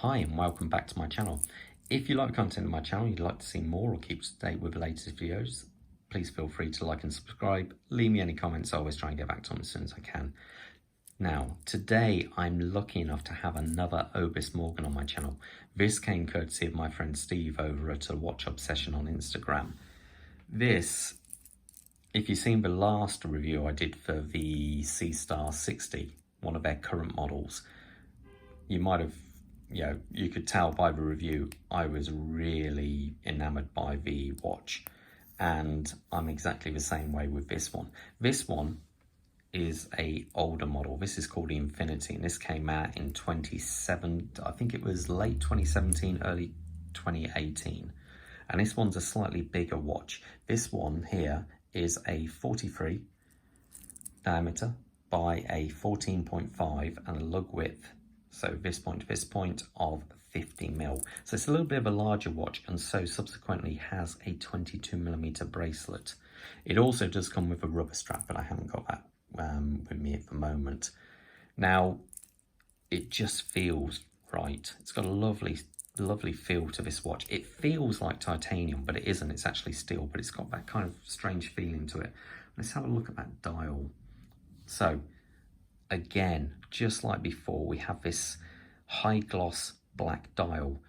Hi and welcome back to my channel. If you like the content of my channel, you'd like to see more or keep up to date with the latest videos, please feel free to like and subscribe. Leave me any comments, I always try and get back to them as soon as I can. Now, today I'm lucky enough to have another Obris Morgan on my channel. This came courtesy of my friend Steve over at a Watch Obsession on Instagram. This, if you've seen the last review I did for the C-Star 60, one of their current models, you might have, you could tell by the review, I was really enamored by the watch, and I'm exactly the same way with this one. This one is a older model. This is called the Infinity, and this came out in 27, I think it was late 2017, early 2018. And this one's a slightly bigger watch. This one here is a 43 diameter by a 14.5 and a lug width, so this point to this point, of 50mm. So it's a little bit of a larger watch, and so subsequently has a 22mm bracelet. It also does come with a rubber strap, but I haven't got that with me at the moment. Now, it just feels right. It's got a lovely feel to this watch. It feels like titanium, but it isn't. It's actually steel, but it's got that kind of strange feeling to it. Let's have a look at that dial. So again, just like before, we have this high gloss black dial,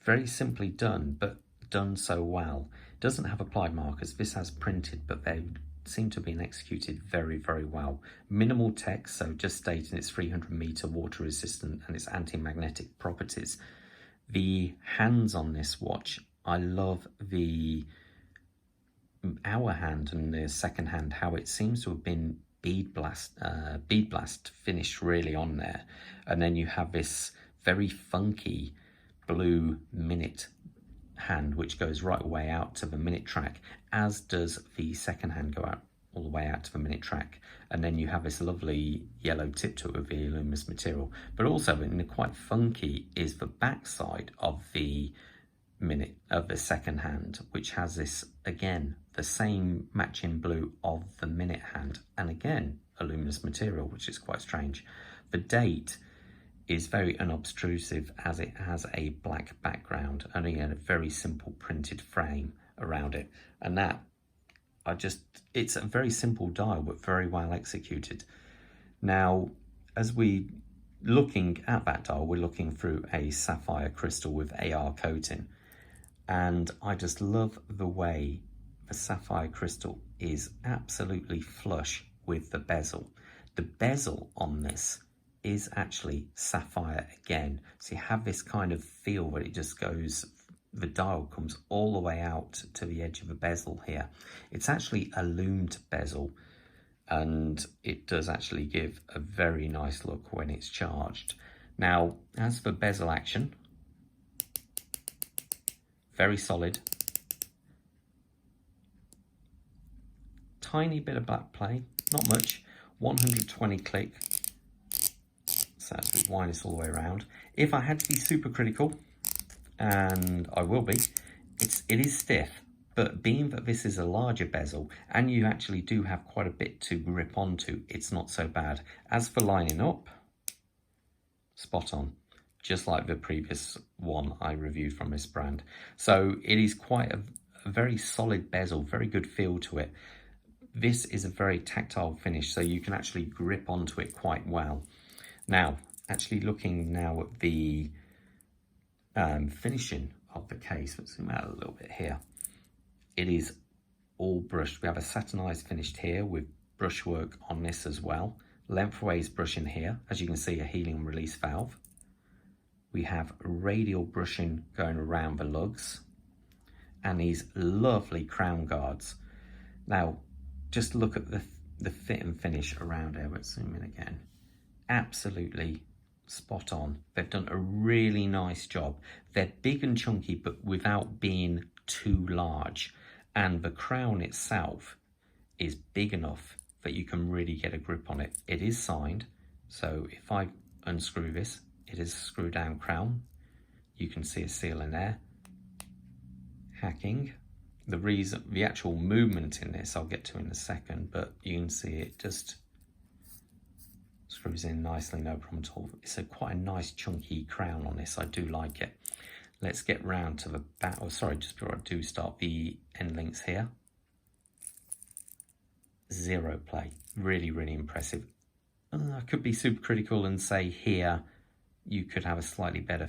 very simply done, but done so well. It doesn't have applied markers. This has printed, but they seem to have been executed very, very well. Minimal text, so just stating it's 300-meter water resistant and its anti-magnetic properties. The hands on this watch, I love the hour hand and the second hand, how it seems to have been bead blast finished really on there. And then you have this very funky blue minute hand, which goes right away out to the minute track, as does the second hand go out all the way out to the minute track. And then you have this lovely yellow tip to it with the luminous material. But also, and quite funky, is the back side of the minute of the second hand, which has this, again, the same matching blue of the minute hand, and again a luminous material, which is quite strange. The date is very unobtrusive, as it has a black background and again a very simple printed frame around it. And that, it's a very simple dial but very well executed. Now, as we looking at that dial, we're looking through a sapphire crystal with AR coating, and I just love the way the sapphire crystal is absolutely flush with the bezel. The bezel on this is actually sapphire again, so you have this kind of feel where it just goes, the dial comes all the way out to the edge of the bezel here. It's actually a loomed bezel, and it does actually give a very nice look when it's charged. Now, as for bezel action, very solid. Tiny bit of back play, not much. 120 click. So as we wind this all the way around. If I had to be super critical, and I will be, it is stiff, but being that this is a larger bezel and you actually do have quite a bit to grip onto, it's not so bad. As for lining up, spot on, just like the previous one I reviewed from this brand. So it is quite a very solid bezel, very good feel to it. This is a very tactile finish, so you can actually grip onto it quite well. Now, actually looking now at the finishing of the case, let's zoom out a little bit here. It is all brushed. We have a satinized finish here with brushwork on this as well. Lengthways brushing here, as you can see, a helium release valve. We have radial brushing going around the lugs, and these lovely crown guards. Now, just look at the fit and finish around here. Let's zoom in again. Absolutely spot on. They've done a really nice job. They're big and chunky, but without being too large. And the crown itself is big enough that you can really get a grip on it. It is signed, so if I unscrew this, it is a screw down crown. You can see a seal in there. Hacking. The actual movement in this I'll get to in a second, but you can see it just screws in nicely, no problem at all. It's quite a nice chunky crown on this. I do like it. Let's get round to the back. Oh, sorry, just before I do start, the end links here. Zero play. Really, really impressive. I could be super critical and say here you could have a slightly better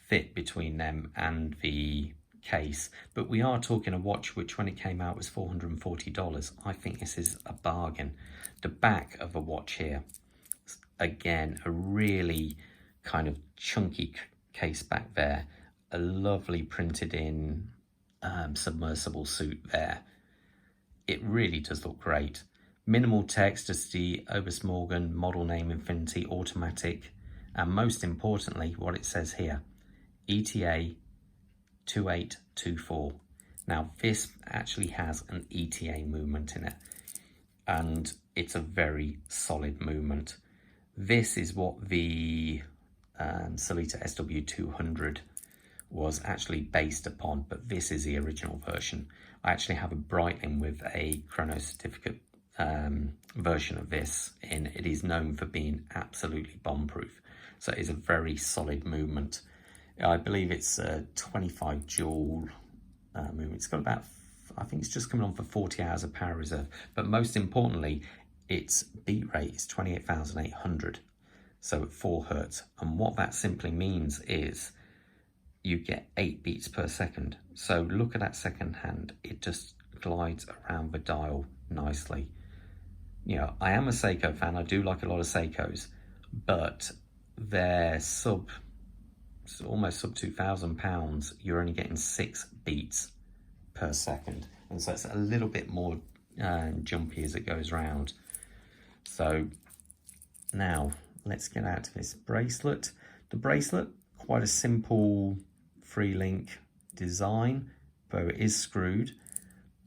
fit between them and the case, but we are talking a watch which when it came out was $440. I think this is a bargain. The back of the watch here, again, a really kind of chunky case back there, a lovely printed in submersible suit there. It really does look great. Minimal text, just the Obris Morgan model name Infinity automatic, and most importantly what it says here, ETA 2824. Now this actually has an ETA movement in it, and it's a very solid movement. This is what the Sellita SW200 was actually based upon, but this is the original version. I actually have a Breitling with a chrono certificate version of this in. It is known for being absolutely bomb-proof, so it is a very solid movement. I believe it's a 25 joule movement. It's got about, I think it's just coming on for 40 hours of power reserve, but most importantly, its beat rate is 28,800, so at 4 hertz. And what that simply means is you get 8 beats per second. So look at that second hand, it just glides around the dial nicely. You know, I am a Seiko fan, I do like a lot of Seikos, but they're almost sub £2,000, you're only getting 6 beats per second, and so it's a little bit more jumpy as it goes round. So now let's get out to this bracelet. The bracelet, quite a simple 3-link design, though it is screwed,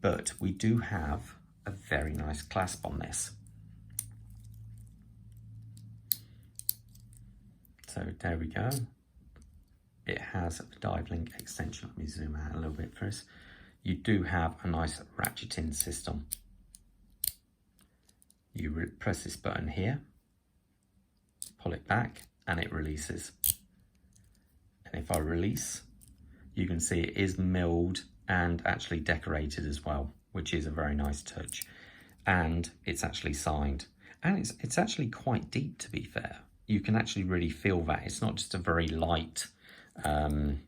but we do have a very nice clasp on this. So there we go. It has a dive link extension. Let me zoom out a little bit for us. You do have a nice ratcheting system. You press this button here, pull it back, and it releases. And if I release, you can see it is milled and actually decorated as well, which is a very nice touch. And it's actually signed. And it's actually quite deep, to be fair. You can actually really feel that. It's not just a very light kind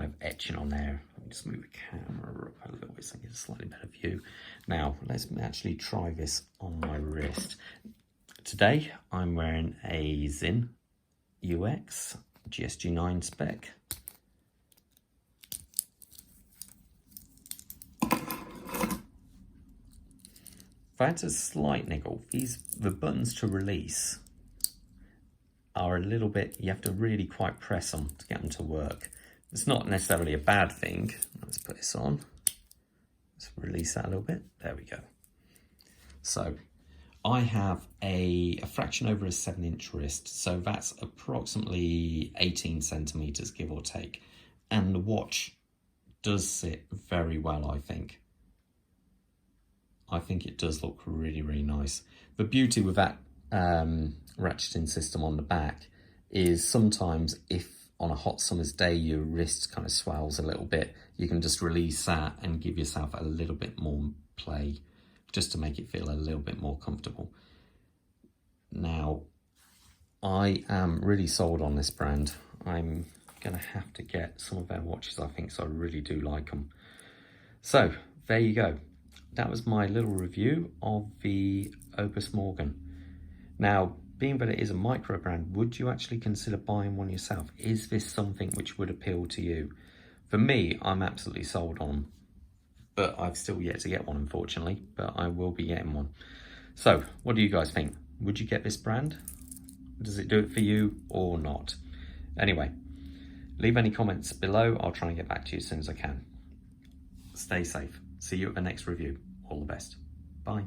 of etching on there. Let me just move the camera up a little bit so I get a slightly better view. Now, let's actually try this on my wrist. Today, I'm wearing a Zin UX GSG9 spec. That's a slight niggle. The buttons to release are a little bit, you have to really quite press them to get them to work. It's not necessarily a bad thing. Let's put this on. Let's release that a little bit. There we go. So I have a fraction over a 7-inch wrist. So that's approximately 18 centimeters, give or take. And the watch does sit very well, I think. I think it does look really, really nice. The beauty with that ratcheting system on the back is sometimes if on a hot summer's day your wrist kind of swells a little bit, you can just release that and give yourself a little bit more play just to make it feel a little bit more comfortable. Now, I am really sold on this brand. I'm gonna have to get some of their watches, I think, so I really do like them. So there you go. That was my little review of the Obris Morgan. Now, being that it is a micro brand, would you actually consider buying one yourself? Is this something which would appeal to you? For me, I'm absolutely sold on them, but I've still yet to get one, unfortunately, but I will be getting one. So what do you guys think? Would you get this brand? Does it do it for you or not? Anyway, leave any comments below. I'll try and get back to you as soon as I can. Stay safe. See you at the next review. All the best. Bye.